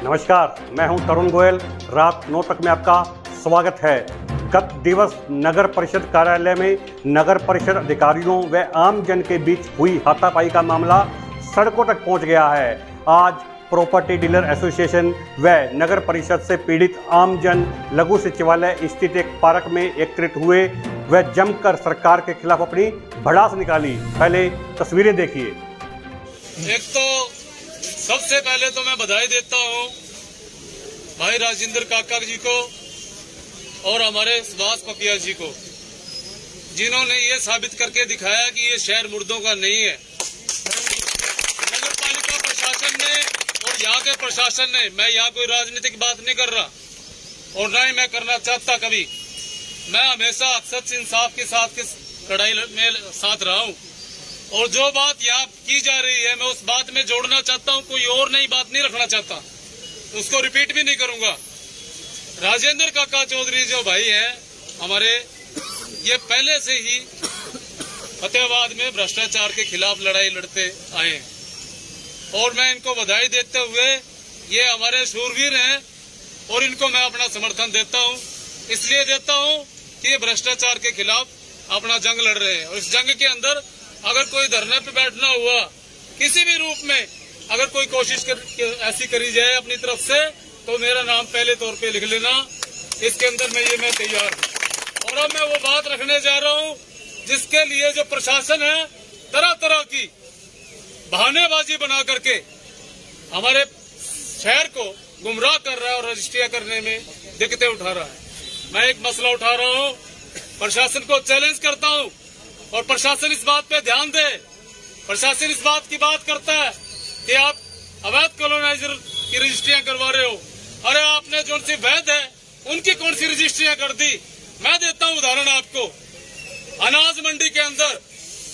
नमस्कार, मैं हूं तरुण गोयल। रात 9 तक में आपका स्वागत है। गत दिवस नगर परिषद कार्यालय में नगर परिषद अधिकारियों व आम जन के बीच हुई हाथापाई का मामला सड़कों तक पहुंच गया है। आज प्रॉपर्टी डीलर एसोसिएशन व नगर परिषद से पीड़ित आम जन लघु सचिवालय स्थित एक पार्क में एकत्रित हुए व जमकर सरकार के खिलाफ अपनी भड़ास निकाली। पहले तस्वीरें देखिए। एक तो सबसे पहले तो मैं बधाई देता हूं भाई राजेंद्र काका जी को और हमारे सुभाष पपिया जी को, जिन्होंने ये साबित करके दिखाया कि ये शहर मुर्दों का नहीं है। नगर पालिका प्रशासन ने और यहाँ के प्रशासन ने, मैं यहाँ कोई राजनीतिक बात नहीं कर रहा और न ही मैं करना चाहता कभी। मैं हमेशा सच इंसाफ के साथ लड़ाई में साथ रहा हूँ और जो बात यहाँ की जा रही है मैं उस बात में जोड़ना चाहता हूँ, कोई और नई बात नहीं रखना चाहता, उसको रिपीट भी नहीं करूंगा। राजेंद्र काका चौधरी जो भाई हैं हमारे, ये पहले से ही फतेहाबाद में भ्रष्टाचार के खिलाफ लड़ाई लड़ते आए हैं और मैं इनको बधाई देते हुए, ये हमारे शूरवीर हैं और इनको मैं अपना समर्थन देता हूँ। इसलिए देता हूँ कि ये भ्रष्टाचार के खिलाफ अपना जंग लड़ रहे हैं और इस जंग के अंदर अगर कोई धरने पे बैठना हुआ किसी भी रूप में, अगर कोई कोशिश ऐसी करी जाए अपनी तरफ से, तो मेरा नाम पहले तौर पे लिख लेना। इसके अंदर मैं तैयार हूँ। और अब मैं वो बात रखने जा रहा हूँ जिसके लिए जो प्रशासन है तरह तरह की बहानेबाजी बना करके हमारे शहर को गुमराह कर रहा है और रजिस्ट्रियां करने में दिक्कतें उठा रहा है। मैं एक मसला उठा रहा हूँ, प्रशासन को चैलेंज करता हूँ और प्रशासन इस बात पे ध्यान दे। प्रशासन इस बात की बात करता है कि आप अवैध कॉलोनाइजर की रजिस्ट्रियां करवा रहे हो। अरे आपने जो सी वैध है उनकी कौन सी रजिस्ट्रियां कर दी? मैं देता हूं उदाहरण आपको। अनाज मंडी के अंदर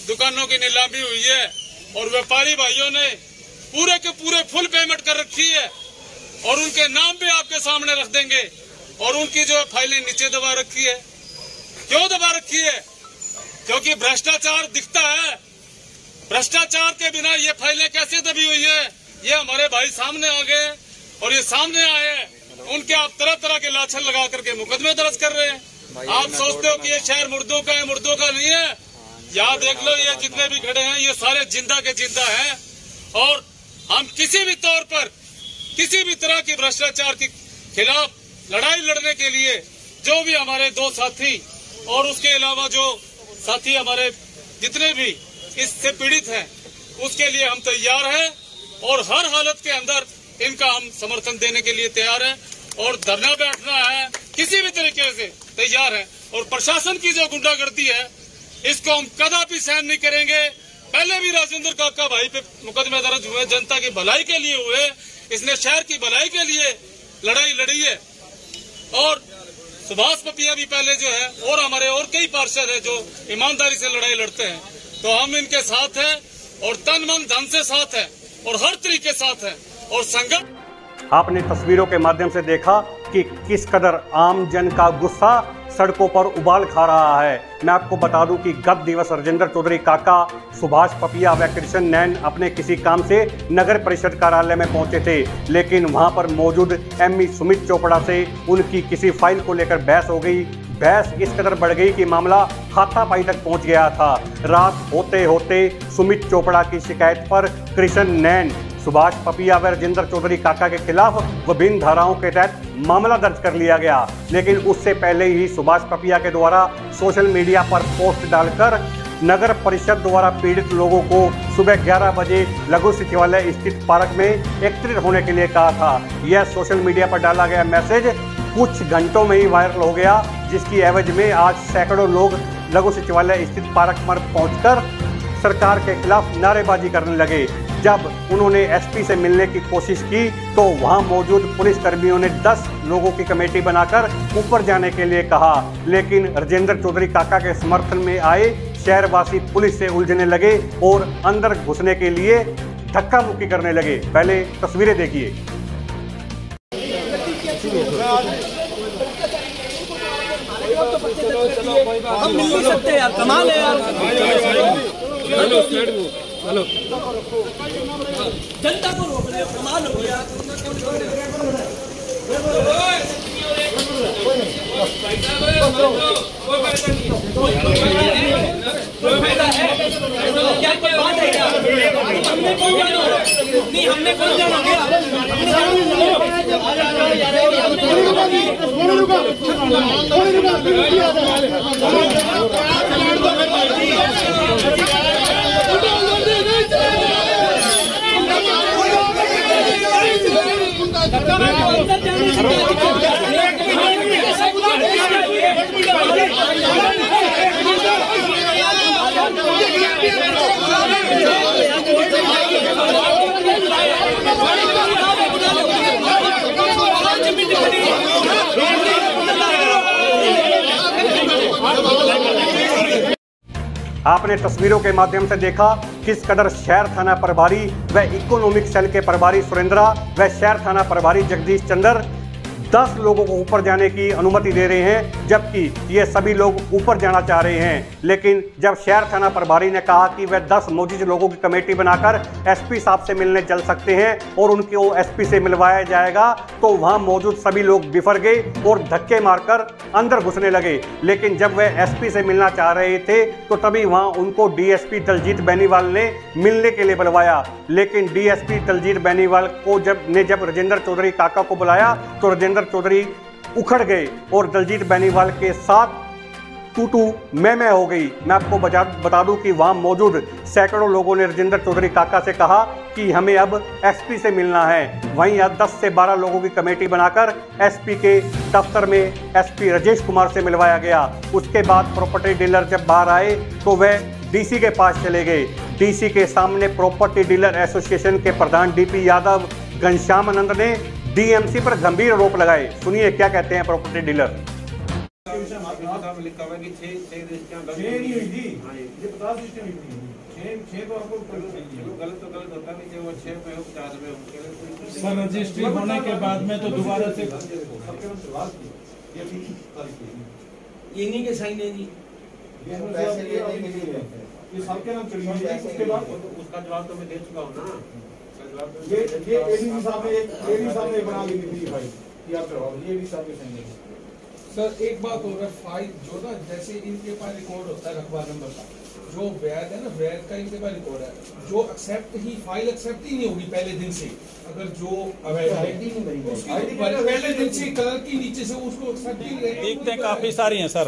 दुकानों की नीलामी हुई है और व्यापारी भाइयों ने पूरे के पूरे फुल पेमेंट कर रखी है और उनके नाम भी आपके सामने रख देंगे और उनकी जो फाइलें नीचे दबा रखी है। क्यों दबा रखी है? क्योंकि भ्रष्टाचार दिखता है। भ्रष्टाचार के बिना ये फाइलें कैसे दबी हुई है? ये हमारे भाई सामने आ गए और ये सामने आए हैं, उनके आप तरह तरह के लाछन लगा करके मुकदमे दर्ज कर रहे हैं। आप सोचते हो कि ये शहर मुर्दों का है, मुर्दों का नहीं है। यहाँ देख लो, ये जितने भी खड़े हैं ये सारे जिंदा के जिंदा हैं और हम किसी भी तौर पर किसी भी तरह की भ्रष्टाचार के खिलाफ लड़ाई लड़ने के लिए जो भी हमारे दो साथी और उसके अलावा जो साथी हमारे जितने भी इससे पीड़ित हैं उसके लिए हम तैयार हैं और हर हालत के अंदर इनका हम समर्थन देने के लिए तैयार हैं और धरना बैठना है किसी भी तरीके से तैयार हैं। और प्रशासन की जो गुंडागर्दी है इसको हम कदापि सहन नहीं करेंगे। पहले भी राजेंद्र काका भाई पे मुकदमे दर्ज हुए, जनता की भलाई के लिए हुए, इसने शहर की भलाई के लिए लड़ाई लड़ी है और सुभाष पपिया भी पहले जो है और हमारे और कई पार्षद है जो ईमानदारी से लड़ाई लड़ते हैं, तो हम इनके साथ हैं और तन मन धन से साथ हैं और हर तरीके साथ हैं और संगठन। आपने तस्वीरों के माध्यम से देखा कि किस कदर आम जन का गुस्सा सड़कों पर उबाल खा रहा है। मैं आपको बता दूं कि गत दिवस राजेंद्र चौधरी काका, सुभाष पपिया व कृष्ण नैन अपने किसी काम से नगर परिषद कार्यालय में पहुंचे थे, लेकिन वहां पर मौजूद एमई सुमित चोपड़ा से उनकी किसी फाइल को लेकर बहस हो गई। बहस इस कदर बढ़ गई कि मामला हाथापाई तक पहुंच गया था। रात होते होते सुमित चोपड़ा की शिकायत पर कृष्ण नैन, सुभाष पपिया व राजेंद्र चौधरी काका के खिलाफ विभिन्न धाराओं के तहत मामला दर्ज कर लिया गया। लेकिन उससे पहले ही सुभाष पपिया के द्वारा सोशल मीडिया पर पोस्ट डालकर नगर परिषद द्वारा पीड़ित लोगों को सुबह 11 बजे लघु सचिवालय स्थित पार्क में एकत्रित होने के लिए कहा था। यह सोशल मीडिया पर डाला गया मैसेज कुछ घंटों में ही वायरल हो गया, जिसकी एवज में आज सैकड़ों लोग लघु सचिवालय स्थित पार्क पर पहुंचकर सरकार के खिलाफ नारेबाजी करने लगे। जब उन्होंने एसपी से मिलने की कोशिश की तो वहां मौजूद पुलिस कर्मियों ने 10 लोगों की कमेटी बनाकर ऊपर जाने के लिए कहा, लेकिन राजेंद्र चौधरी काका के समर्थन में आए शहरवासी पुलिस से उलझने लगे और अंदर घुसने के लिए धक्का मुक्की करने लगे। पहले तस्वीरें देखिए। हम मिल नहीं सकते यार, कमाल है यार। हेलो जनता को रोक रहे हो, कमाल हो गया। क्या कोई बात है क्या? हमने कौन जाना नहीं, हमने कौन जाना आपने तस्वीरों के माध्यम से देखा किस कदर शहर थाना प्रभारी व इकोनॉमिक सेल के प्रभारी सुरेंद्रा व शहर थाना प्रभारी जगदीश चंद्र 10 लोगों को ऊपर जाने की अनुमति दे रहे हैं, जबकि ये सभी लोग ऊपर जाना चाह रहे हैं। लेकिन जब शहर थाना प्रभारी ने कहा कि वह 10 मौजूद लोगों की कमेटी बनाकर एसपी साहब से मिलने चल सकते हैं और उनको एसपी से मिलवाया जाएगा, तो वहां मौजूद सभी लोग बिफर गए और धक्के मारकर अंदर घुसने लगे। लेकिन जब वह एसपी से मिलना चाह रहे थे तो तभी वहां उनको डीएसपी दलजीत बेनीवाल ने मिलने के लिए बुलवाया। लेकिन डीएसपी दलजीत बेनीवाल को जब राजेंद्र चौधरी काका को बुलाया तो राजेंद्र चौधरी उखड़ गए और दलजीत बेनीवाल के साथ टूटू मैं हो गई। मैं आपको बता दूं कि वहां मौजूद सैकड़ों लोगों ने राजेंद्र चौधरी काका से कहा कि हमें अब एसपी से मिलना है। वहीं 10 से 12 लोगों की कमेटी बनाकर एसपी के दफ्तर में एसपी राजेश कुमार से मिलवाया गया। उसके बाद प्रॉपर्टी डीलर जब बाहर आए तो वह डीसी के पास चले गए। डीसी के सामने प्रॉपर्टी डीलर एसोसिएशन के प्रधान डीपी यादव घनश्याम आनंद ने डीएमसी पर गंभीर आरोप लगाए। सुनिए क्या कहते हैं प्रॉपर्टी डीलर। सर रजिस्ट्री होने के बाद में तो दोबारा से ये नहीं के साइन है जी, उसके बाद उसका जवाब तो मैं दे चुका हूँ ना। ये एडीसी साहब ने बना ली थी भाई, ये भी साहब के संग। सर एक बात हो रहा है, फाइल जो ना जैसे इनके पास रिकॉर्ड होता है रकबा नंबर का, जो वैध है ना, वैध का इनके पास रिकॉर्ड है, जो फाइल एक्सेप्ट ही नहीं होगी पहले दिन से। अगर जो अवैध है पहले दिन से कलर की नीचे से उसको एक्सेप्ट ही नहीं देखते हैं, काफी सारी हैं सर।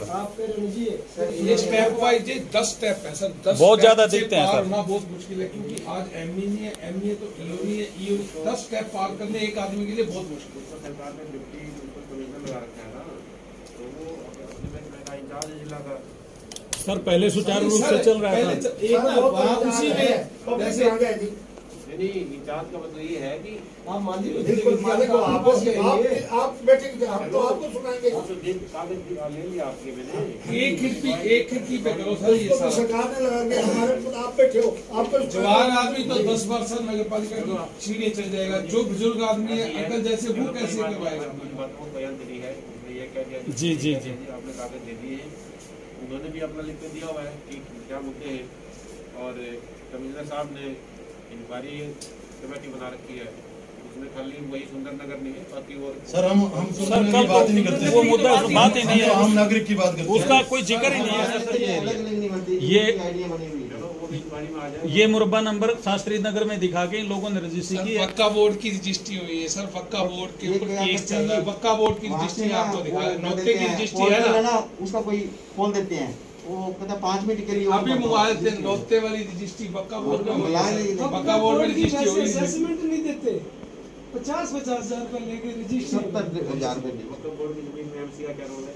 ये स्टेप वाइज 10 स्टेप है सर, 10 बहुत ज्यादा दिखते हैं सर। होना बहुत मुश्किल है क्योंकि आज एमई नहीं है, एमई तो ईओ नहीं है, ईओ 10 स्टेप पार करने एक आदमी के लिए बहुत मुश्किल है। सरकार ने डिप्टी कमिश्नर लगा रखा है ना, तो वो इंचार्ज जिला का सर पहले सुचारू रूप से चल रहा था। उसी में जैसे नहीं, इंचार्ज का मतलब ये है कि आप मान लीजिए आप बैठे, हम तो आपको सुनाएंगे। कागज ले लिया आपके, मैंने एक खिड़की पे करो सर। ये तो सरकार ने लगा के हमारे आप बैठे हो, आपको जवान आदमी तो 10 बार सर नगर पालिका की सीढ़ी चल जाएगा। जो बुजुर्ग आदमी है अकल जैसे वो कैसे करवाएगा? बयान दे है, ये कह दिया जी जी जी, आपने कागज दे दिए, उन्होंने भी अपना लिख के दिया हुआ है कि क्या मुद्दे हैं। और कमिश्नर साहब ने इंक्वायरी कमेटी बना रखी है, उसमें खाली वही सुंदर नगर नहीं है, बाकी और सर हम सर कल बात नहीं करते, वो मुद्दा बात ही नहीं है, हम नागरिक की बात करते हैं, उसका कोई जिक्र ही नहीं है सर। ये मुरब्बा नंबर शास्त्री नगर में दिखा के इन लोगों ने रजिस्ट्री की है। वक्का बोर्ड की रजिस्ट्री हुई है सर, वक्का बोर्ड के ऊपर केस चल रहा है। वक्का बोर्ड की रजिस्ट्री आपको दिखा है, नौते की रजिस्ट्री है ना, उसका कोई खोल देते हैं, वो कहता 5 मिनट के लिए अभी मोबाइल से नौते वाली रजिस्ट्री वक्का बोर्ड में, वक्का बोर्ड में रजिस्ट्री हुई है। असेसमेंट नहीं देते, 50,000 रुपए लेके रजिस्ट्री 70,000 रुपए बोर्ड की जमीन में एमसी का क्या रोल है?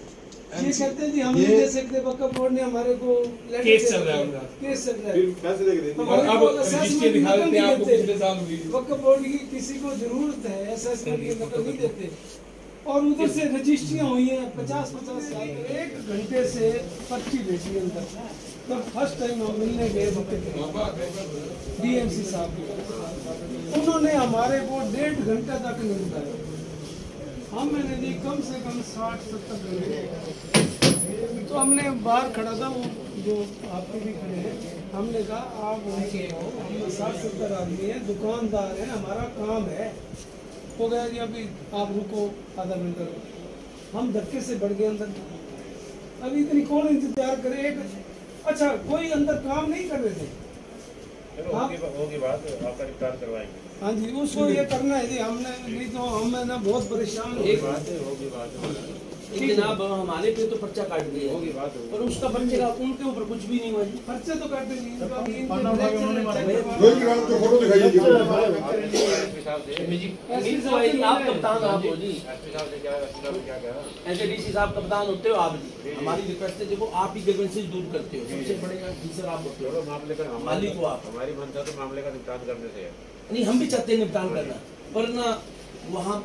ये कहते हैं जी हम नहीं दे सकते, वक्फ बोर्ड ने हमारे को केस चल रहा है उनका, केस चल रहा है। पैसे लेके देते और अब रजिस्ट्री दिखा देते हैं आपको, पिछले साल हुई। वक्फ बोर्ड की किसी को जरूरत है असेसमेंट की नकल नहीं देते। और उधर से रजिस्ट्रियां हुई हैं 50-50 साल, 1 घंटे से पर्ची भेजी अंदर। तब फर्स्ट टाइम हम मिलने गए डीएमसी साहब को, उन्होंने हमारे को 1.5 घंटे तक नहीं बताया। हम मैंने दी कम से कम 60-70 घंटे तो हमने बाहर खड़ा था, वो जो आपके भी खड़े हैं, हमने कहा आप उनके हो, हम 60-70 आदमी हैं, दुकानदार हैं, हमारा काम है। हो गया कि अभी आप रुको आधा घंटा, हम धक्के से बढ़ गए अंदर। अभी इतनी कौन इंतजार करे? एक अच्छा कोई अंदर काम नहीं कर रहे थे। होगी बात, आपका निपटान करवाएंगे। हाँ जी, उसको ये करना है जी, हमने नहीं तो हमें ना बहुत परेशान हो गए। होगी बात जनाब हमारे पे तो पर्चा काट दिया होगी बात पर उसका बच्चे का उनके ऊपर कुछ भी नहीं हुआ जी। पर्चे तो काटे नहीं, फोटो दिखाइए आप कप्तान आप हो जी, ऐसे डीसी साहब कप्तान होते हो आप जी। हमारी रिक्वेस्ट है देखो आप ही ग्रीवेंसेस दूर करते हो, सबसे बड़े ऑफिसर आप होते हो, मामले का मालिक को आप। हमारी मनसा तो मामले का निपटान करने से है। नहीं हम भी चाहते हैं निपटान करना, पर ना वहाँ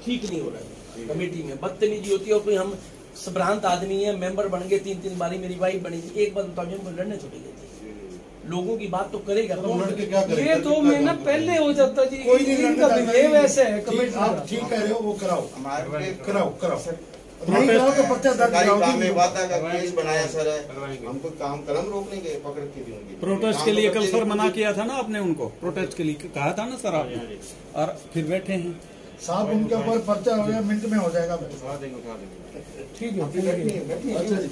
ठीक नहीं हो रहा है। कमेटी में बदतमीजी होती है और कोई हम संभ्रांत आदमी है, मेंबर बन गए 3-3 बारी, मेरी वाइफ बनी थी। एक बार बताओ हमको लड़ने छोड़ी गई थी, लोगों की बात तो करेगा ये तो मैं ना पहले हो जाता जी। कोई नहीं इनका बिहेव ऐसे है कमेटी आप का। ठीक कह रहे हो, वो कराओ, हमारे कराओ नहीं कराओ तो पर्चा दर्ज कराओ। वादा का केस बनाया सर, हमको काम कलम रोकने के पकड़ के दी होंगी। प्रोटेस्ट के लिए कल सर मना किया था ना आपने उनको, प्रोटेस्ट के लिए कहा था ना सर आपने, और फिर बैठे हैं साहब। उनके ऊपर पर्चा हो गया, मिनट में हो जाएगा। उठा देंगे ठीक है। अच्छा जी।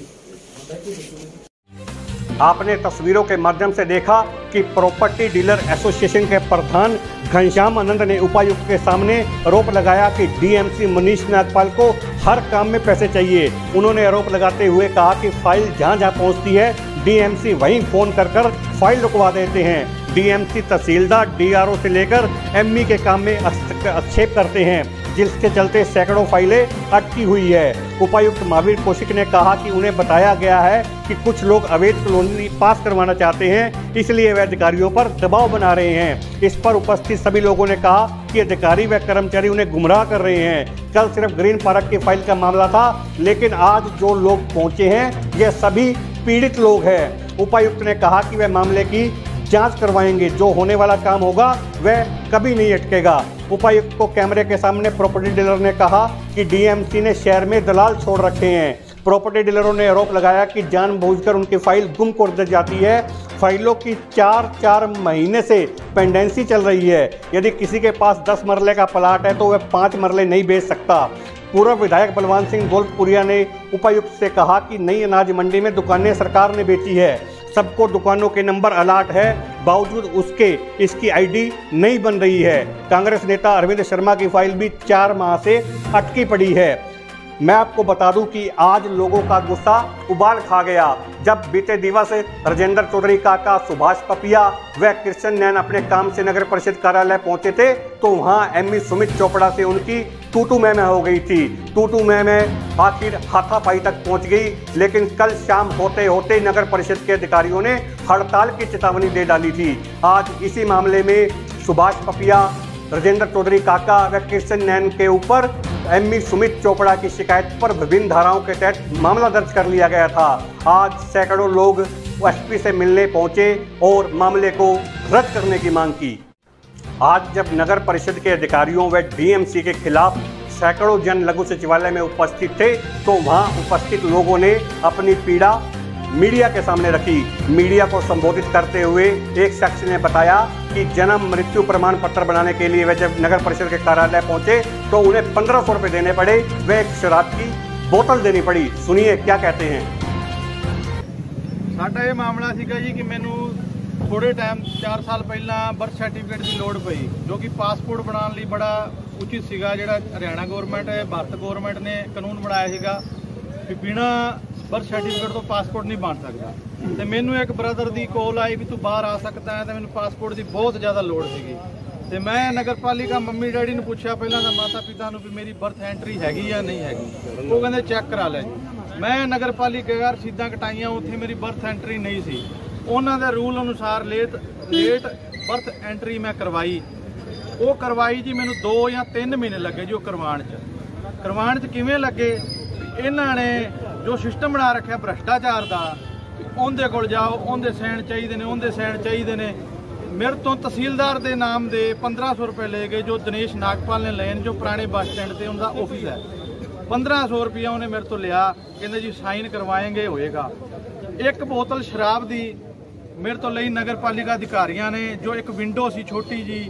आपने तस्वीरों के माध्यम से देखा कि प्रॉपर्टी डीलर एसोसिएशन के प्रधान घनश्याम आनंद ने उपायुक्त के सामने आरोप लगाया कि डीएमसी मनीष नागपाल को हर काम में पैसे चाहिए। उन्होंने आरोप लगाते हुए कहा कि फाइल जहां पहुंचती है डीएमसी वहीं फोन कर फाइल रुकवा देते हैं। डीएमसी तहसीलदार डीआरओ से लेकर एमई के काम में हस्तक्षेप करते हैं, जिसके चलते सैकड़ों फाइलें अटकी हुई है। उपायुक्त महावीर कौशिक ने कहा कि उन्हें बताया गया है कि कुछ लोग अवैध कॉलोनी पास करवाना चाहते हैं, इसलिए वे अधिकारियों पर दबाव बना रहे हैं। इस पर उपस्थित सभी लोगों ने कहा कि अधिकारी व कर्मचारी उन्हें गुमराह कर रहे हैं। कल सिर्फ ग्रीन पार्क की फाइल का मामला था, लेकिन आज जो लोग पहुंचे हैं ये सभी पीड़ित लोग हैं। उपायुक्त ने कहा कि वह मामले की जांच करवाएंगे, जो होने वाला काम होगा वह कभी नहीं अटकेगा। उपायुक्त को कैमरे के सामने प्रॉपर्टी डीलर ने कहा कि डीएमसी ने शहर में दलाल छोड़ रखे हैं। प्रॉपर्टी डीलरों ने आरोप लगाया कि जानबूझकर उनकी फाइल गुम कर दी जाती है। फाइलों की 4 महीने से पेंडेंसी चल रही है। यदि किसी के पास 10 मरले का प्लाट है तो वह 5 मरले नहीं बेच सकता। पूर्व विधायक बलवान सिंह दौलतपुरिया ने उपायुक्त से कहा कि नई अनाज मंडी में दुकानें सरकार ने बेची है, सबको दुकानों के नंबर अलॉट है, बावजूद उसके इसकी आईडी नहीं बन रही है। कांग्रेस नेता अरविंद शर्मा की फाइल भी 4 माह से अटकी पड़ी है। मैं आपको बता दूं कि आज लोगों का गुस्सा उबाल खा गया जब बीते दिवस राजेंद्र चौधरी काका, सुभाष पपिया व कृष्ण नैन अपने काम से नगर परिषद कार्यालय पहुंचे थे, तो वहां एमई सुमित चोपड़ा से उनकी टूटू मैम हो गई थी। टूटू मैम आखिर हाथापाई तक पहुंच गई, लेकिन कल शाम होते होते नगर परिषद के अधिकारियों ने हड़ताल की चेतावनी दे डाली थी। आज इसी मामले में सुभाष पपिया, राजेंद्र चौधरी काका व कृष्ण नैन के ऊपर एमई सुमित चोपड़ा की शिकायत पर विभिन्न धाराओं के तहत मामला दर्ज कर लिया गया था। आज सैकड़ों लोग एसपी से मिलने पहुंचे और मामले को रद्द करने की मांग की। आज जब नगर परिषद के अधिकारियों व डीएमसी के खिलाफ सैकड़ों जन लघु सचिवालय में उपस्थित थे, तो वहां उपस्थित लोगों ने अपनी पीड़ा मीडिया के सामने रखी। मीडिया को संबोधित करते हुए एक शख्स ने बताया कि जन्म मृत्यु प्रमाण पत्र बनाने के लिए वे जब नगर परिषद के कार्यालय पहुंचे तो उन्हें 1500 रुपये देने पड़े, वे एक शराब की बोतल देनी पड़ी। सुनिए क्या कहते हैं। साडा ये मामला सीगा जी कि मैनू थोड़े टाइम 4 साल पहला बर्थ सर्टिफिकेट की लोड़ पई, जो कि पासपोर्ट बनाने लिए बड़ा उचित सीगा। जिहड़ा हरियाणा गौरमेंट है, भारत गौरमेंट ने कानून बनाया सीगा कि बिना बर्थ सर्टिफिकेट तो पासपोर्ट नहीं बन सकता। तो मैनू एक ब्रदर की कॉल आई भी तू बाहर आ सकता है, तो मैंने पासपोर्ट की बहुत ज़्यादा लोड़ सी। तो मैं नगर पालिका मम्मी डैडी ने पूछा पहला तो माता पिता भी मेरी बर्थ एंट्री हैगी या नहीं हैगी, वो कहते चैक करा ले। मैं नगर पालिका रसीदा कटाइया, उत्थे मेरी बर्थ एंट्री नहीं सी। उन्होंने रूल अनुसार लेट बर्थ एंट्री मैं करवाई। वो करवाई जी मैनू 2 या 3 महीने लगे जी। वो करवाण च किवें लगे, इन्हां ने जो सिस्टम बना रखा भ्रष्टाचार का, उनके कोल जाओ, उनके सैन चाहिए ने, उनके सैन चाहिए ने। मेरे तो तहसीलदार के नाम दे 1500 रुपये ले गए, जो दिनेश नागपाल ने लेन, जो पुराने बस स्टैंड से उनका ऑफिस है। 1500 रुपया उन्हें मेरे तो लिया, कहते जी साइन करवाएंगे होएगा। एक बोतल शराब दी मेरे तो ਲਈ नगर पालिका अधिकारियों ने, जो एक विंडो सी छोटी जी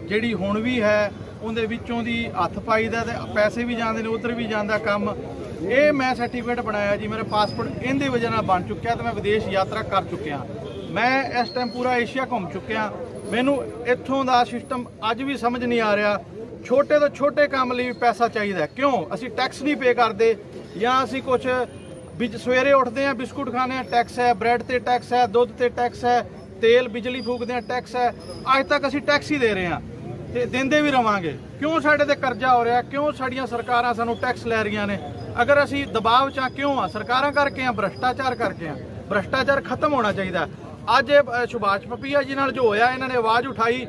ਜਿਹੜੀ ਹੁਣ भी है, ਉਹਦੇ ਵਿੱਚੋਂ ਦੀ ਹੱਥ ਪਾਈਦਾ ਤੇ ਪੈਸੇ ਵੀ ਜਾਂਦੇ ਨੇ, ਉਧਰ ਵੀ ਜਾਂਦਾ ਕੰਮ। ਇਹ ਮੈਂ ਸਰਟੀਫਿਕੇਟ ਬਣਾਇਆ ਜੀ, ਮੇਰਾ ਪਾਸਪੋਰਟ ਇਹਦੀ ਵਜ੍ਹਾ ਨਾਲ ਬਣ ਚੁੱਕਿਆ ਤੇ ਮੈਂ ਵਿਦੇਸ਼ ਯਾਤਰਾ ਕਰ ਚੁੱਕਿਆ। ਮੈਂ ਇਸ ਟਾਈਮ ਪੂਰਾ ਏਸ਼ੀਆ ਘੁੰਮ ਚੁੱਕਿਆ। ਮੈਨੂੰ ਇੱਥੋਂ ਦਾ ਸਿਸਟਮ ਅੱਜ ਵੀ ਸਮਝ ਨਹੀਂ ਆ ਰਿਹਾ। ਛੋਟੇ ਤੋਂ ਛੋਟੇ ਕੰਮ ਲਈ ਪੈਸਾ ਚਾਹੀਦਾ, ਕਿਉਂ ਅਸੀਂ ਟੈਕਸ ਨਹੀਂ ਪੇ ਕਰਦੇ, ਜਾਂ ਅਸੀਂ ਕੁਝ ਸਵੇਰੇ ਉੱਠਦੇ ਹਾਂ ਬਿਸਕੁਟ ਖਾਣੇ ਆ ਟੈਕਸ ਹੈ, ਬ੍ਰੈਡ ਤੇ ਟੈਕਸ ਹੈ, ਦੁੱਧ ਤੇ ਟੈਕਸ ਹੈ, ਤੇਲ ਬਿਜਲੀ ਫੂਕਦੇ ਆ ਟੈਕਸ ਹੈ। ਅੱਜ ਤੱਕ ਅਸੀਂ ਟੈਕਸ ਹੀ ਦੇ ਰਹੇ ਹਾਂ ਤੇ ਦਿੰਦੇ ਵੀ ਰਵਾਂਗੇ। ਕਿਉਂ ਸਾਡੇ ਤੇ ਕਰਜ਼ਾ ਹੋ ਰਿਹਾ, ਕਿਉਂ ਸਾਡੀਆਂ ਸਰਕਾਰਾਂ ਸਾਨੂੰ ਟੈਕਸ ਲੈ ਰਹੀਆਂ ਨੇ? ਅਗਰ ਅਸੀਂ ਦਬਾਅ 'ਚ ਕਿਉਂ ਆ? ਸਰਕਾਰਾਂ ਕਰਕੇ ਆ, ਭ੍ਰਿਸ਼ਟਾਚਾਰ ਕਰਕੇ ਆ। ਭ੍ਰਿਸ਼ਟਾਚਾਰ ਖਤਮ ਹੋਣਾ ਚਾਹੀਦਾ। ਅੱਜ ਸੁਭਾਸ਼ ਪਪੀਆ ਜੀ ਨਾਲ ਜੋ ਹੋਇਆ, ਇਹਨਾਂ ਨੇ ਆਵਾਜ਼ ਉਠਾਈ।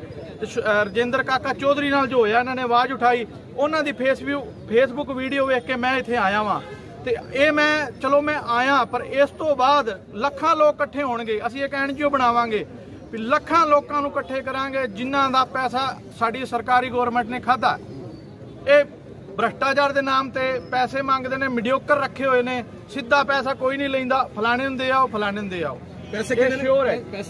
ਰਜਿੰਦਰ ਕਾਕਾ ਚੌਧਰੀ ਨਾਲ ਜੋ ਹੋਇਆ, ਇਹਨਾਂ ਨੇ ਆਵਾਜ਼ ਉਠਾਈ। ਉਹਨਾਂ ਦੀ ਫੇਸਬੁੱਕ ਵੀਡੀਓ ਵੇਖ ਕੇ ਮੈਂ ਇੱਥੇ ਆਇਆ ਵਾਂ ਤੇ ਇਹ ਮੈਂ ਚਲੋ ਮੈਂ ਆਇਆ, ਪਰ ਇਸ ਤੋਂ ਬਾਅਦ ਲੱਖਾਂ ਲੋਕ ਇਕੱਠੇ ਹੋਣਗੇ। ਅਸੀਂ ਇੱਕ NGO ਬਣਾਵਾਂਗੇ, ਵੀ ਲੱਖਾਂ ਲੋਕਾਂ ਨੂੰ ਇਕੱਠੇ ਕਰਾਂਗੇ ਜਿਨ੍ਹਾਂ ਦਾ ਪੈਸਾ ਸਾਡੀ ਸਰਕਾਰੀ ਗਵਰਨਮੈਂਟ ਨੇ ਖਾਧਾ। ਇਹ ਭ੍ਰਿਸ਼ਟਾਚਾਰ ਦੇ ਨਾਮ ਤੇ ਪੈਸੇ ਮੰਗਦੇ ਨੇ, ਮੀਡੀਓਕਰ ਰੱਖੇ ਹੋਏ ਨੇ, ਸਿੱਧਾ ਪੈਸਾ ਕੋਈ ਨਹੀਂ ਲੈਂਦਾ। ਫਲਾਣੇ ਨੂੰ ਦੇ ਆਓ, ਫਲਾਣੇ ਨੂੰ ਦੇ ਆਓ। ਪੈਸੇ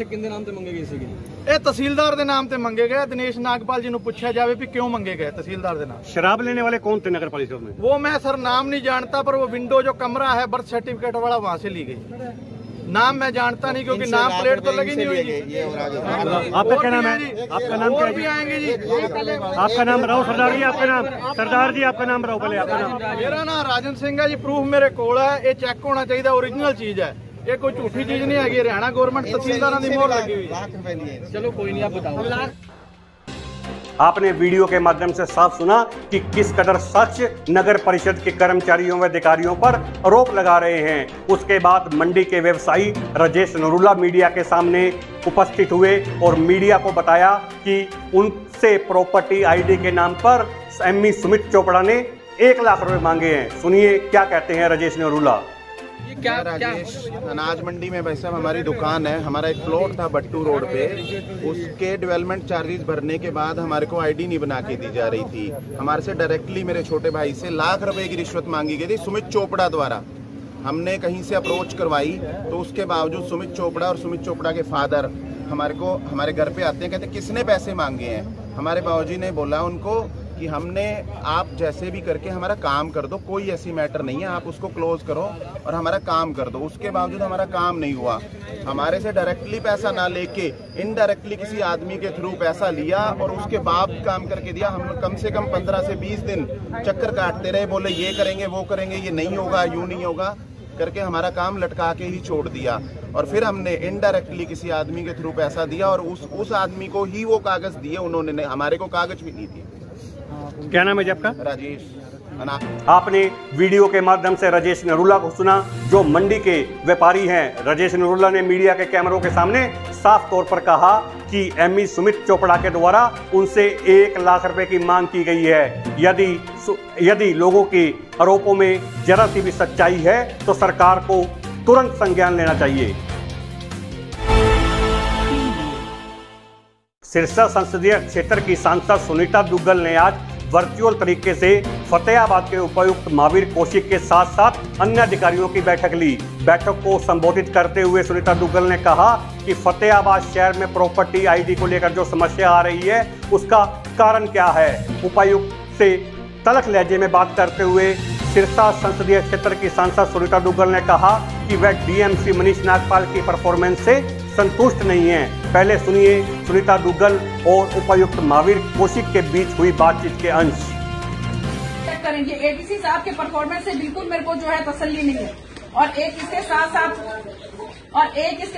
ਕਿੰਨੇ ਨਾਮ ਤੇ ਮੰਗੇ ਗਏ ਸੀਗੇ? ਇਹ ਤਹਿਸੀਲਦਾਰ ਦੇ ਨਾਮ ਤੇ ਮੰਗੇ गए। दिनेश नागपाल जी ਨੂੰ ਪੁੱਛਿਆ ਜਾਵੇ ਵੀ क्यों ਮੰਗੇ गए तहसीलदार ਦੇ नाम। शराब लेने वाले कौन थे नगर पालिका में? वो मैं सर नाम नहीं जानता, पर वो विंडो जो कमरा है बर्थ सर्टिफिकेट वाला वहाँ से ली गई। नाम मैं जानता नहीं क्योंकि नाम प्लेट तो लगी नहीं हुई जी। आपका क्या नाम है? आपका नाम क्या भी आएंगे जी। आपका नाम राव सरदार जी? आपका नाम सरदार जी, आपका नाम राव पहले आपका नाम? मेरा नाम राजन सिंह है जी। प्रूफ मेरे कोल है, ये चेक होना चाहिए, ओरिजिनल चीज है, ये कोई झूठी चीज नहीं है। हरियाणा गवर्नमेंट तहसीलदार की मोहर लगी हुई। चलो कोई नहीं, आप बताओ। आपने वीडियो के माध्यम से साफ सुना कि किस कदर सच नगर परिषद के कर्मचारियों व अधिकारियों पर आरोप लगा रहे हैं। उसके बाद मंडी के व्यवसायी राजेश नरूला मीडिया के सामने उपस्थित हुए और मीडिया को बताया कि उनसे प्रॉपर्टी आईडी के नाम पर एमई सुमित चोपड़ा ने 1 लाख रुपए मांगे हैं। सुनिए क्या कहते हैं राजेश नरूला। क्या राजेश अनाज मंडी में भाई साहब हमारी दुकान है। हमारा एक प्लॉट था बट्टू रोड पे, उसके डेवलपमेंट चार्जेस भरने के बाद हमारे को आईडी नहीं बना के दी जा रही थी। हमारे से डायरेक्टली मेरे छोटे भाई से 1 लाख रुपए की रिश्वत मांगी गई थी सुमित चोपड़ा द्वारा। हमने कहीं से अप्रोच करवाई तो उसके बावजूद सुमित चोपड़ा और सुमित चोपड़ा के फादर हमारे घर पे आते हैं, कहते किसने पैसे मांगे हैं। हमारे बाबूजी ने बोला उनको कि हमने आप जैसे भी करके हमारा काम कर दो, कोई ऐसी मैटर नहीं है, आप उसको क्लोज करो और हमारा काम कर दो। उसके बावजूद हमारा काम नहीं हुआ। हमारे से डायरेक्टली पैसा ना लेके इनडायरेक्टली किसी आदमी के थ्रू पैसा लिया और उसके बाप काम करके दिया। हम कम से कम 15 से 20 दिन चक्कर काटते रहे, बोले ये करेंगे वो करेंगे, ये नहीं होगा, यूं नहीं होगा करके हमारा काम लटका के ही छोड़ दिया। और फिर हमने इनडायरेक्टली किसी आदमी के थ्रू पैसा दिया और उस आदमी को ही वो कागज दिए उन्होंने, हमारे को कागज भी नहीं दिए। क्या नाम है जी आपका? राजेश। आपने वीडियो के माध्यम से राजेश नरूला को सुना, जो मंडी के व्यापारी हैं। राजेश नरूला ने मीडिया के कैमरों के सामने साफ तौर पर कहा कि एमई सुमित चोपड़ा के द्वारा उनसे 1 लाख रुपए की मांग की गई है। यदि लोगों के आरोपों में जरा सी भी सच्चाई है तो सरकार को तुरंत संज्ञान लेना चाहिए। सिरसा संसदीय क्षेत्र की सांसद सुनीता दुग्गल ने आज वर्चुअल तरीके से फतेहाबाद के उपायुक्त महावीर कौशिक के साथ साथ अन्य अधिकारियों की बैठक ली। बैठक को संबोधित करते हुए सुनीता दुग्गल ने कहा कि फतेहाबाद शहर में प्रॉपर्टी आईडी को लेकर जो समस्या आ रही है उसका कारण क्या है। उपायुक्त से तलख लहजे में बात करते हुए सिरसा संसदीय क्षेत्र की सांसद सुनीता दुग्गल ने कहा कि वह डीएमसी मनीष नागपाल की परफॉर्मेंस से संतुष्ट नहीं है। पहले सुनिए सुनीता दुग्गल और उपायुक्त महावीर कौशिक के बीच हुई बातचीत के अंश। करेंगे एडीसी साहब के परफॉर्मेंस से बिल्कुल मेरे को जो है तसल्ली नहीं है। और एक इसके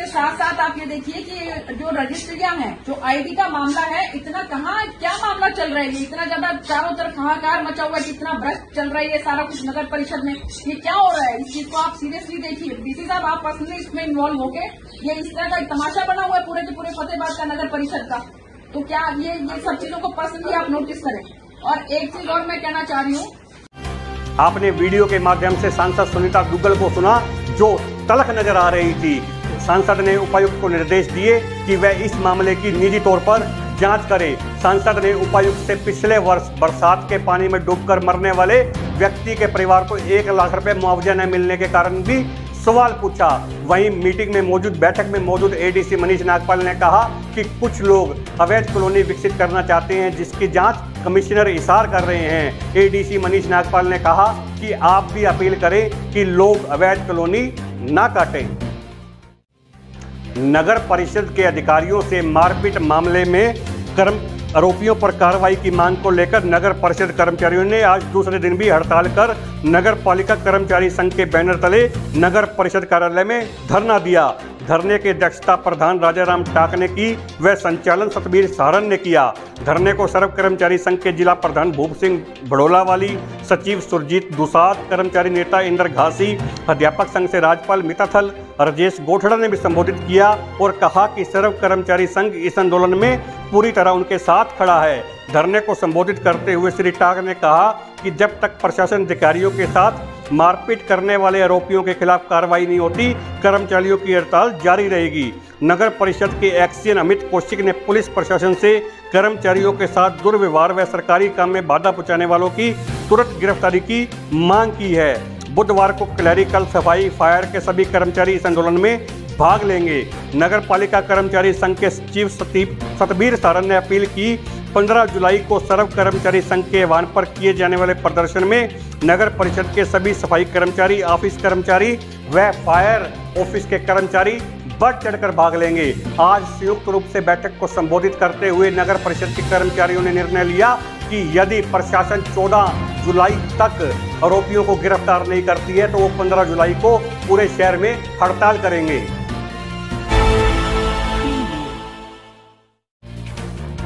साथ साथ आप ये देखिए कि जो रजिस्ट्रियां हैं, जो आईडी का मामला है, इतना कहाँ क्या मामला चल रहा है, ये इतना ज्यादा चारों तरफ हाहाकार मचा हुआ है, कितना भ्रष्ट चल रहा है ये सारा कुछ नगर परिषद में। ये क्या हो रहा है, इस चीज को आप सीरियसली देखिए। डीसी साहब आप पर्सनली इसमें इन्वॉल्व होके ये इस तरह का तमाशा बना हुआ है पूरे के पूरे फतेहाबाद का नगर परिषद का, तो क्या ये सब चीजों को पर्सनली आप नोटिस करें। और एक चीज और मैं कहना चाह रही हूँ, आपने वीडियो के माध्यम से सांसद सुनीता दुग्गल को सुना, जो तलख नजर आ रही थी। सांसद ने उपायुक्त को निर्देश दिए कि वह इस मामले की निजी तौर पर जांच करे। सांसद ने उपायुक्त से पिछले वर्ष बरसात के पानी में डूबकर मरने वाले व्यक्ति के परिवार को 1 लाख रुपए मुआवजा न मिलने के कारण भी सवाल पूछा। वहीं मीटिंग में मौजूद बैठक में मौजूद एडीसी मनीष नागपाल ने कहा कि कुछ लोग अवैध कॉलोनी विकसित करना चाहते हैं, जिसकी जांच कमिश्नर हिसार कर रहे हैं। एडीसी मनीष नागपाल ने कहा कि आप भी अपील करें कि लोग अवैध कॉलोनी ना काटें। नगर परिषद के अधिकारियों से मारपीट मामले में आरोपियों पर कार्रवाई की मांग को लेकर नगर परिषद कर्मचारियों ने आज दूसरे दिन भी हड़ताल कर नगर पालिका कर्मचारी संघ के बैनर तले नगर परिषद कार्यालय में धरना दिया। धरने की अध्यक्षता प्रधान राजाराम टाकने की व संचालन सतबीर सारन ने किया। धरने को सर्व कर्मचारी संघ के जिला प्रधान भूप सिंह बड़ोलावाली, सचिव सुरजीत दुसाद, कर्मचारी नेता इंद्र घासी, अध्यापक संघ से राजपाल मिताथल, राजेश गोठड़ा ने भी संबोधित किया और कहा कि सर्व कर्मचारी संघ इस आंदोलन में पूरी तरह उनके साथ खड़ा है। धरने को संबोधित करते हुए श्री टाक ने कहा कि जब तक प्रशासन अधिकारियों के साथ मारपीट करने वाले आरोपियों के खिलाफ कार्रवाई नहीं होती, कर्मचारियों की हड़ताल जारी रहेगी। नगर परिषद के एक्सीएन अमित कौशिक ने पुलिस प्रशासन से कर्मचारियों के साथ दुर्व्यवहार व सरकारी काम में बाधा पहुंचाने वालों की तुरंत गिरफ्तारी की मांग की है। बुधवार को क्लैरिकल, सफाई, फायर के सभी कर्मचारी इस आंदोलन में भाग लेंगे। नगर पालिका कर्मचारी संघ के सचिव सतबीर सारन ने अपील की 15 जुलाई को सर्व कर्मचारी संघ के आह्वान पर किए जाने वाले प्रदर्शन में नगर परिषद के सभी सफाई कर्मचारी, ऑफिस कर्मचारी व फायर ऑफिस के कर्मचारी बढ़ चढ़कर भाग लेंगे। आज संयुक्त रूप से बैठक को संबोधित करते हुए नगर परिषद के कर्मचारियों ने निर्णय लिया कि यदि प्रशासन 14 जुलाई तक आरोपियों को गिरफ्तार नहीं करती है तो वो 15 जुलाई को पूरे शहर में हड़ताल करेंगे।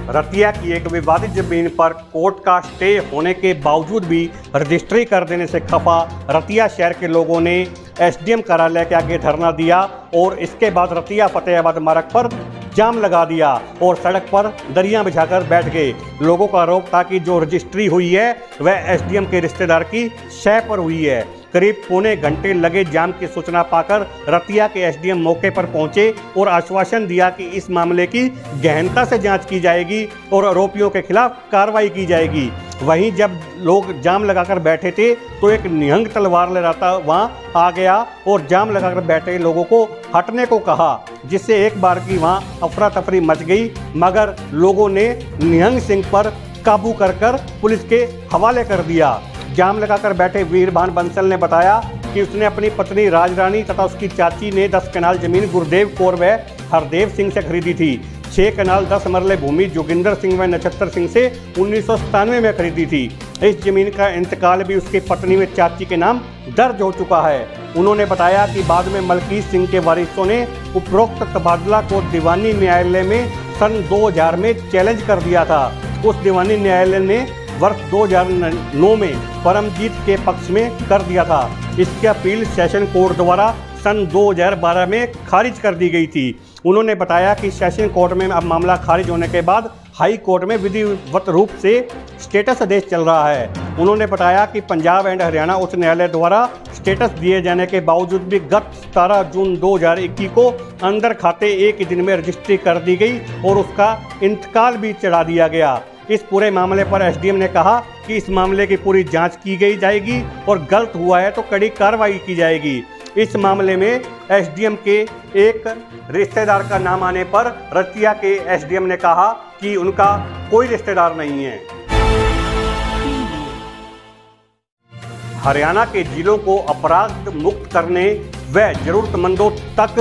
रतिया की एक विवादित जमीन पर कोर्ट का स्टे होने के बावजूद भी रजिस्ट्री कर देने से खफा रतिया शहर के लोगों ने एसडीएम कार्यालय के आगे धरना दिया और इसके बाद रतिया फतेहाबाद मार्ग पर जाम लगा दिया और सड़क पर दरियां बिछाकर बैठ गए। लोगों का आरोप था कि जो रजिस्ट्री हुई है वह एसडीएम के रिश्तेदार की शय पर हुई है। करीब पौने घंटे लगे जाम की सूचना पाकर रतिया के एसडीएम मौके पर पहुंचे और आश्वासन दिया कि इस मामले की गहनता से जांच की जाएगी और आरोपियों के खिलाफ कार्रवाई की जाएगी। वहीं जब लोग जाम लगाकर बैठे थे तो एक निहंग तलवार लहराता वहां आ गया और जाम लगाकर बैठे लोगों को हटने को कहा, जिससे एक बार की वहां अफरा तफरी मच गई, मगर लोगों ने निहंग सिंह पर काबू कर पुलिस के हवाले कर दिया। जाम लगाकर बैठे वीरभान बंसल ने बताया कि उसने अपनी पत्नी राजरानी तथा उसकी चाची ने 10 कनाल जमीन गुरदेव कौर व हरदेव सिंह से खरीदी थी। 6 कनाल 10 मरले भूमि जोगिंदर सिंह व नक्षत्र सिंह से 1997 में खरीदी थी। इस जमीन का इंतकाल भी उसकी पत्नी व चाची के नाम दर्ज हो चुका है। उन्होंने बताया कि बाद में मलकीत सिंह के वारिसों ने उपरोक्त तबादला को दीवानी न्यायालय में सन 2000 में चैलेंज कर दिया था। उस दीवानी न्यायालय ने वर्ष 2009 में परमजीत के पक्ष में कर दिया था। इसकी अपील सेशन कोर्ट द्वारा सन 2012 में खारिज कर दी गई थी। उन्होंने बताया कि सेशन कोर्ट में अब मामला खारिज होने के बाद हाई कोर्ट में विधिवत रूप से स्टेटस आदेश चल रहा है। उन्होंने बताया कि पंजाब एंड हरियाणा उच्च न्यायालय द्वारा स्टेटस दिए जाने के बावजूद भी गत 17 जून 2021 को अंदर खाते एक ही दिन में रजिस्ट्री कर दी गई और उसका इंतकाल भी चढ़ा दिया गया। इस पूरे मामले पर एसडीएम ने कहा कि इस मामले की पूरी जांच की गई जाएगी और गलत हुआ है तो कड़ी कार्रवाई की जाएगी। इस मामले में एसडीएम के एक रिश्तेदार का नाम आने पर रतिया के एसडीएम ने कहा कि उनका कोई रिश्तेदार नहीं है। हरियाणा के जिलों को अपराध मुक्त करने व जरूरतमंदों तक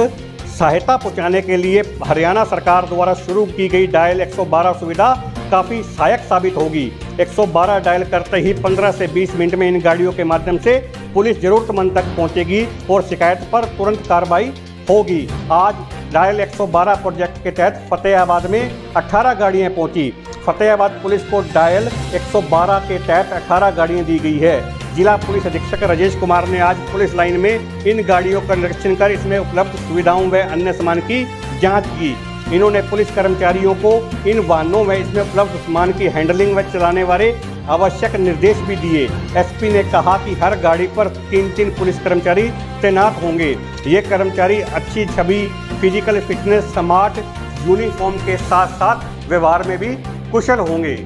सहायता पहुंचाने के लिए हरियाणा सरकार द्वारा शुरू की गई डायल 112 सुविधा काफ़ी सहायक साबित होगी। 112 डायल करते ही 15 से 20 मिनट में इन गाड़ियों के माध्यम से पुलिस जरूरतमंद तक पहुंचेगी और शिकायत पर तुरंत कार्रवाई होगी। आज डायल 112 प्रोजेक्ट के तहत फतेहाबाद में 18 गाड़ियां पहुंची। फतेहाबाद पुलिस को डायल 112 के तहत 18 गाड़ियां दी गई है। जिला पुलिस अधीक्षक राजेश कुमार ने आज पुलिस लाइन में इन गाड़ियों का निरीक्षण कर इसमें उपलब्ध सुविधाओं व अन्य सामान की जांच की। इन्होंने पुलिस कर्मचारियों को इन वाहनों में इसमें उपलब्ध सामान की हैंडलिंग व चलाने वाले आवश्यक निर्देश भी दिए। एसपी ने कहा कि हर गाड़ी पर 3-3 पुलिस कर्मचारी तैनात होंगे। ये कर्मचारी अच्छी छवि, फिजिकल फिटनेस, स्मार्ट यूनिफॉर्म के साथ साथ व्यवहार में भी कुशल होंगे।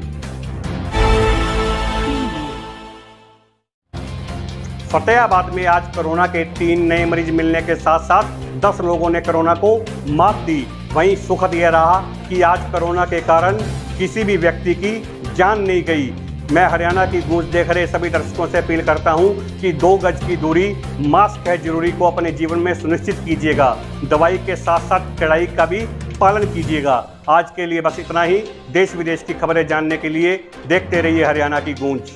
फतेहाबाद में आज कोरोना के 3 नए मरीज मिलने के साथ साथ 10 लोगों ने कोरोना को मात दी। वहीं सुखद यह रहा कि आज कोरोना के कारण किसी भी व्यक्ति की जान नहीं गई। मैं हरियाणा की गूंज देख रहे सभी दर्शकों से अपील करता हूं कि 2 गज की दूरी, मास्क है जरूरी को अपने जीवन में सुनिश्चित कीजिएगा। दवाई के साथ साथ कड़ाई का भी पालन कीजिएगा। आज के लिए बस इतना ही। देश विदेश की खबरें जानने के लिए देखते रहिए हरियाणा की गूंज।